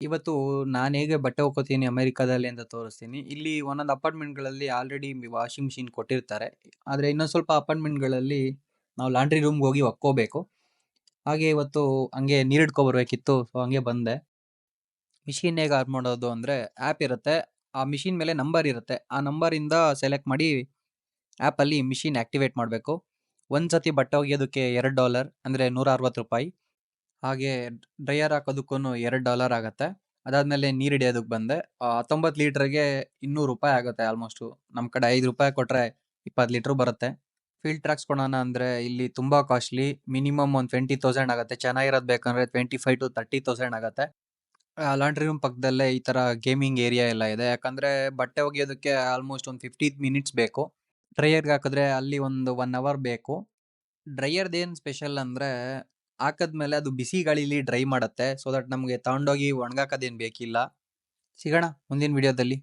ಇವತ್ತು ನಾನು ಹೇಗೆ ಬಟ್ಟೆ ಒಕ್ಕೋತೀನಿ ಅಮೆರಿಕಾದಲ್ಲಿ ಅಂತ ತೋರಿಸ್ತೀನಿ. ಇಲ್ಲಿ ಒಂದೊಂದು ಅಪಾರ್ಟ್ಮೆಂಟ್‌ಗಳಲ್ಲಿ ಆಲ್ರೆಡಿ ವಾಷಿಂಗ್ ಮಿಷಿನ್ ಕೊಟ್ಟಿರ್ತಾರೆ. ಆದ್ರೆ ಇನ್ನೊಂದು ಸ್ವಲ್ಪ ಅಪಾರ್ಟ್ಮೆಂಟ್‌ಗಳಲ್ಲಿ ನಾವು ಲಾಂಡ್ರಿ ರೂಮ್‌ಗೆ ಹೋಗಿ ಒಕ್ಕೋಬೇಕು. ಹಾಗೆ ಇವತ್ತು ಹಂಗೆ ನೀರು ಹಿಡ್ಕೊ ಬರ್ಬೇಕಿತ್ತು. ಸೊ ಹಂಗೆ ಬಂದೆ. ಮಿಷಿನ್ ಹೇಗೆ ಆನ್ ಮಾಡೋದು ಅಂದ್ರೆ ಆ್ಯಪ್ ಇರುತ್ತೆ. ಆ ಮಿಷಿನ್ ಮೇಲೆ ನಂಬರ್ ಇರುತ್ತೆ. ಆ ನಂಬರಿಂದ ಸೆಲೆಕ್ಟ್ ಮಾಡಿ ಆ್ಯಪಲ್ಲಿ ಮಿಷಿನ್ ಆಕ್ಟಿವೇಟ್ ಮಾಡಬೇಕು. ಒಂದು ಸತಿ ಬಟ್ಟೆ ಒಗೆಯೋದಕ್ಕೆ $2 ಅಂದ್ರೆ ₹160. ಹಾಗೆ ಡ್ರೈಯರ್ ಹಾಕೋದಕ್ಕೂ $2 ಆಗತ್ತೆ. ಅದಾದ್ಮೇಲೆ ನೀರು ಹಿಡಿಯೋದಕ್ಕೆ ಬಂದೆ. 19 ಲೀಟರ್‌ಗೆ ₹200 ಆಗುತ್ತೆ ಆಲ್ಮೋಸ್ಟು. ನಮ್ಮ ಕಡೆ ₹5 ಕೊಟ್ರೆ 20 ಲೀಟರ್ ಬರುತ್ತೆ. ಫಿಲ್ಟರ್ ಹಾಕ್ಸ್ಕೊಳೋಣ ಅಂದ್ರೆ ಇಲ್ಲಿ ತುಂಬಾ ಕಾಸ್ಟ್ಲಿ. ಮಿನಿಮಮ್ ಒಂದು 20,000 ಆಗುತ್ತೆ. ಚೆನ್ನಾಗಿರೋದು ಬೇಕಂದ್ರೆ 25,000-30,000 ಆಗತ್ತೆ. ಲಾಂಡ್ರಿ ರೂಮ್ ಪಕ್ಕದಲ್ಲೇ ಈ ತರ ಗೇಮಿಂಗ್ ಏರಿಯಾ ಎಲ್ಲ ಇದೆ. ಯಾಕಂದ್ರೆ ಬಟ್ಟೆ ಒಗೆಯೋದಕ್ಕೆ ಆಲ್ಮೋಸ್ಟ್ ಒಂದು 15 ಮಿನಿಟ್ಸ್ ಬೇಕು. ಡ್ರೈಯರ್‌ಗೆ ಹಾಕಿದ್ರೆ ಅಲ್ಲಿ ಒಂದು 1 ಅವರ್ ಬೇಕು. ಡ್ರೈಯರ್‌ದೇನ್ ಸ್ಪೆಷಲ್ ಅಂದ್ರೆ ಹಾಕದ್ಮೇಲೆ ಅದು ಬಿಸಿ ಗಾಳಿಲಿ ಡ್ರೈ ಮಾಡತ್ತೆ. ಸೊ ದಟ್ ನಮ್ಗೆ ತಗೊಂಡೋಗಿ ಒಣಗಾಕೋದೇನ್ ಬೇಕಿಲ್ಲ. ಸಿಗೋಣ ಮುಂದಿನ ವಿಡಿಯೋದಲ್ಲಿ.